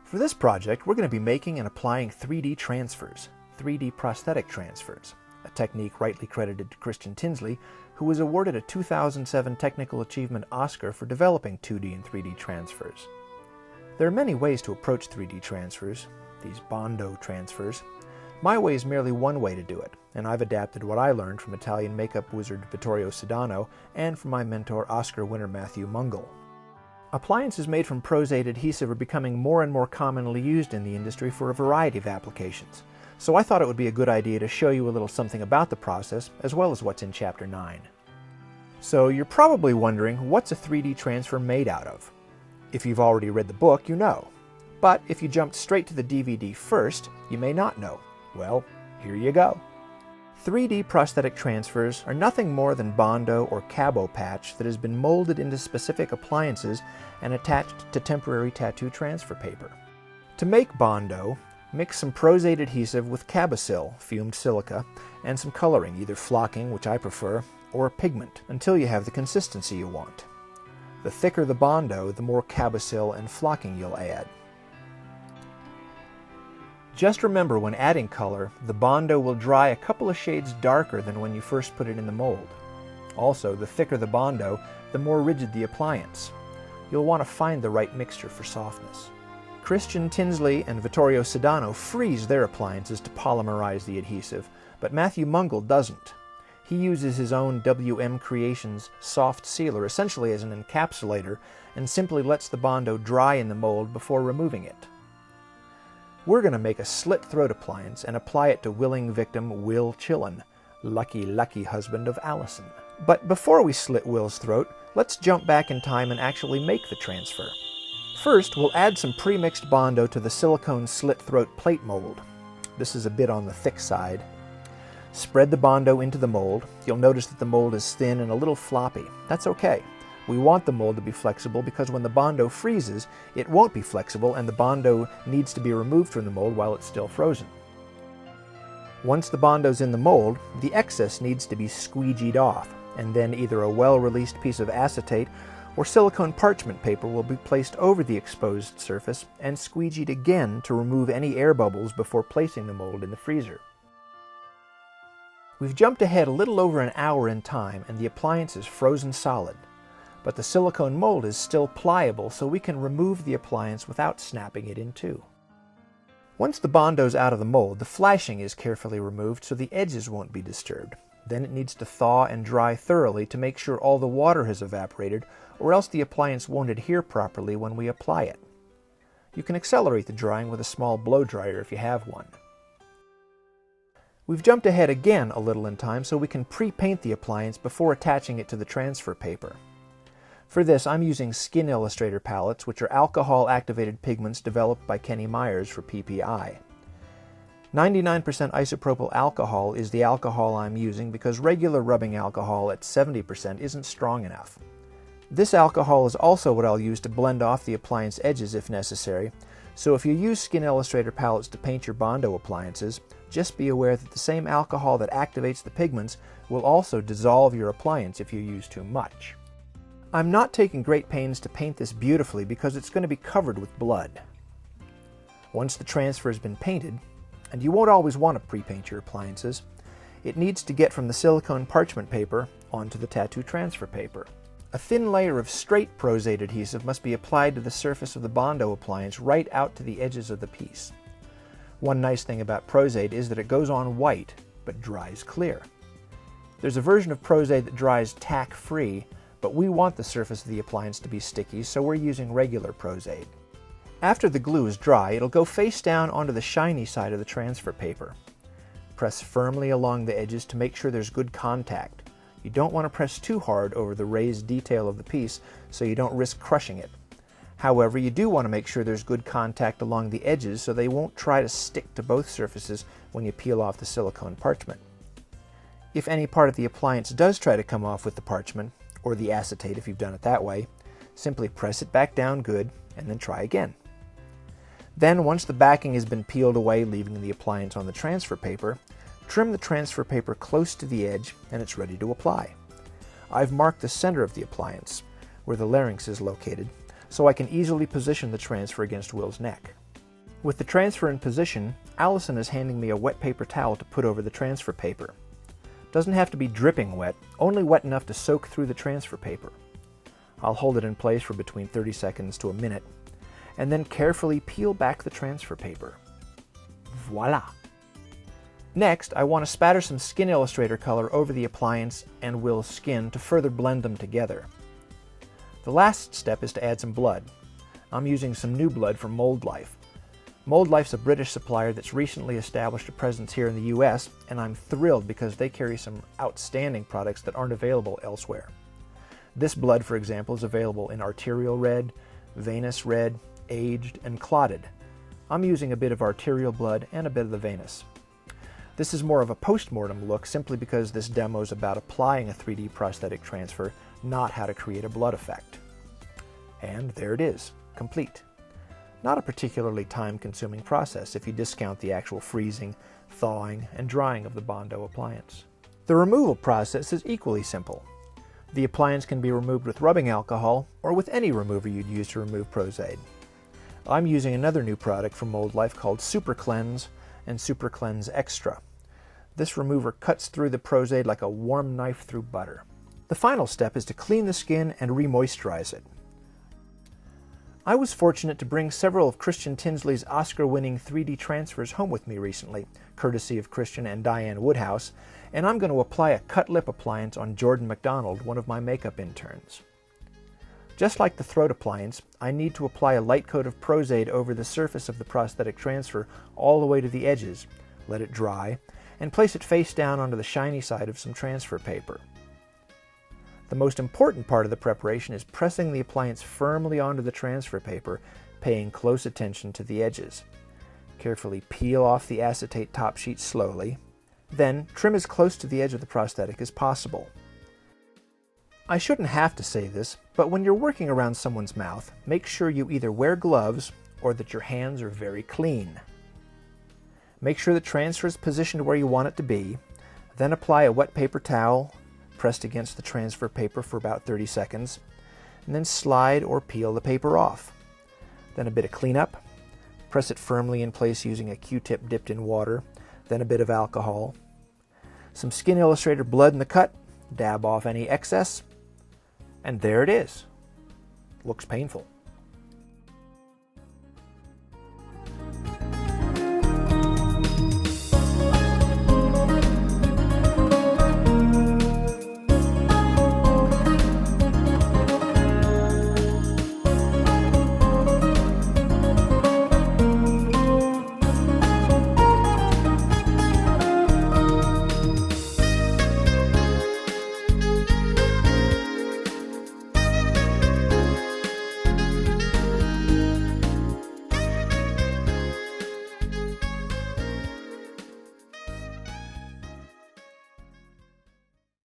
For this project, we're going to be making and applying 3D transfers, 3D prosthetic transfers, a technique rightly credited to Christian Tinsley, who was awarded a 2007 Technical Achievement Oscar for developing 2D and 3D transfers. There are many ways to approach 3D transfers, these Bondo transfers. My way is merely one way to do it, and I've adapted what I learned from Italian makeup wizard Vittorio Sedano and from my mentor Oscar winner Matthew Mungle. Appliances made from Pros-Aide adhesive are becoming more and more commonly used in the industry for a variety of applications, so I thought it would be a good idea to show you a little something about the process as well as what's in Chapter 9. So you're probably wondering, what's a 3D transfer made out of? If you've already read the book, you know. But if you jumped straight to the DVD first, you may not know. Well, here you go. 3D prosthetic transfers are nothing more than Bondo or Cabo patch that has been molded into specific appliances and attached to temporary tattoo transfer paper. To make Bondo, mix some Pros-Aide adhesive with Cabosil, fumed silica, and some coloring, either flocking, which I prefer, or pigment, until you have the consistency you want. The thicker the Bondo, the more Cabosil and flocking you'll add. Just remember, when adding color, the Bondo will dry a couple of shades darker than when you first put it in the mold. Also, the thicker the Bondo, the more rigid the appliance. You'll want to find the right mixture for softness. Christian Tinsley and Vittorio Sedano freeze their appliances to polymerize the adhesive, but Matthew Mungle doesn't. He uses his own WM Creations soft sealer essentially as an encapsulator and simply lets the Bondo dry in the mold before removing it. We're going to make a slit throat appliance and apply it to willing victim Will Chillen, lucky husband of Allison. But before we slit Will's throat, let's jump back in time and actually make the transfer. First, we'll add some pre-mixed Bondo to the silicone slit throat plate mold. This is a bit on the thick side. Spread the Bondo into the mold. You'll notice that the mold is thin and a little floppy. That's okay. We want the mold to be flexible because when the Bondo freezes, it won't be flexible and the Bondo needs to be removed from the mold while it's still frozen. Once the Bondo's in the mold, the excess needs to be squeegeed off, and then either a well-released piece of acetate or silicone parchment paper will be placed over the exposed surface and squeegeed again to remove any air bubbles before placing the mold in the freezer. We've jumped ahead a little over an hour in time and the appliance is frozen solid. But the silicone mold is still pliable, so we can remove the appliance without snapping it in two. Once the Bondo's out of the mold, the flashing is carefully removed so the edges won't be disturbed. Then it needs to thaw and dry thoroughly to make sure all the water has evaporated, or else the appliance won't adhere properly when we apply it. You can accelerate the drying with a small blow dryer if you have one. We've jumped ahead again a little in time so we can pre-paint the appliance before attaching it to the transfer paper. For this, I'm using Skin Illustrator palettes, which are alcohol-activated pigments developed by Kenny Myers for PPI. 99% isopropyl alcohol is the alcohol I'm using because regular rubbing alcohol at 70% isn't strong enough. This alcohol is also what I'll use to blend off the appliance edges if necessary, so if you use Skin Illustrator palettes to paint your Bondo appliances, just be aware that the same alcohol that activates the pigments will also dissolve your appliance if you use too much. I'm not taking great pains to paint this beautifully because it's going to be covered with blood. Once the transfer has been painted, and you won't always want to pre-paint your appliances, it needs to get from the silicone parchment paper onto the tattoo transfer paper. A thin layer of straight Pros-Aide adhesive must be applied to the surface of the Bondo appliance right out to the edges of the piece. One nice thing about Pros-Aide is that it goes on white, but dries clear. There's a version of Pros-Aide that dries tack-free, but we want the surface of the appliance to be sticky, so we're using regular Pros-Aide. After the glue is dry, it'll go face down onto the shiny side of the transfer paper. Press firmly along the edges to make sure there's good contact. You don't want to press too hard over the raised detail of the piece so you don't risk crushing it. However, you do want to make sure there's good contact along the edges so they won't try to stick to both surfaces when you peel off the silicone parchment. If any part of the appliance does try to come off with the parchment, or the acetate if you've done it that way, simply press it back down good and then try again. Then, once the backing has been peeled away, leaving the appliance on the transfer paper, trim the transfer paper close to the edge and it's ready to apply. I've marked the center of the appliance, where the larynx is located, so I can easily position the transfer against Will's neck. With the transfer in position, Allison is handing me a wet paper towel to put over the transfer paper. Doesn't have to be dripping wet, only wet enough to soak through the transfer paper. I'll hold it in place for between 30 seconds to a minute, and then carefully peel back the transfer paper. Voila! Next, I want to spatter some Skin Illustrator color over the appliance and Will's skin to further blend them together. The last step is to add some blood. I'm using some new blood from Mold Life. Mold Life's a British supplier that's recently established a presence here in the US, and I'm thrilled because they carry some outstanding products that aren't available elsewhere. This blood, for example, is available in arterial red, venous red, aged, and clotted. I'm using a bit of arterial blood and a bit of the venous. This is more of a post-mortem look simply because this demo is about applying a 3D prosthetic transfer, not how to create a blood effect. And there it is, complete. Not a particularly time-consuming process if you discount the actual freezing, thawing, and drying of the Bondo appliance. The removal process is equally simple. The appliance can be removed with rubbing alcohol or with any remover you'd use to remove Pros-Aide. I'm using another new product from Mold Life called Super Cleanse and Super Cleanse Extra. This remover cuts through the Pros-Aide like a warm knife through butter. The final step is to clean the skin and re-moisturize it. I was fortunate to bring several of Christian Tinsley's Oscar-winning 3D transfers home with me recently, courtesy of Christian and Diane Woodhouse, and I'm going to apply a cut lip appliance on Jordan McDonald, one of my makeup interns. Just like the throat appliance, I need to apply a light coat of Pros-Aide over the surface of the prosthetic transfer all the way to the edges, let it dry, and place it face down onto the shiny side of some transfer paper. The most important part of the preparation is pressing the appliance firmly onto the transfer paper, paying close attention to the edges. Carefully peel off the acetate top sheet slowly, then trim as close to the edge of the prosthetic as possible. I shouldn't have to say this, but when you're working around someone's mouth, make sure you either wear gloves or that your hands are very clean. Make sure the transfer is positioned where you want it to be, then apply a wet paper towel pressed against the transfer paper for about 30 seconds, and then slide or peel the paper off. Then a bit of cleanup, press it firmly in place using a Q-tip dipped in water, then a bit of alcohol, some Skin Illustrator blood in the cut, dab off any excess, and there it is. Looks painful.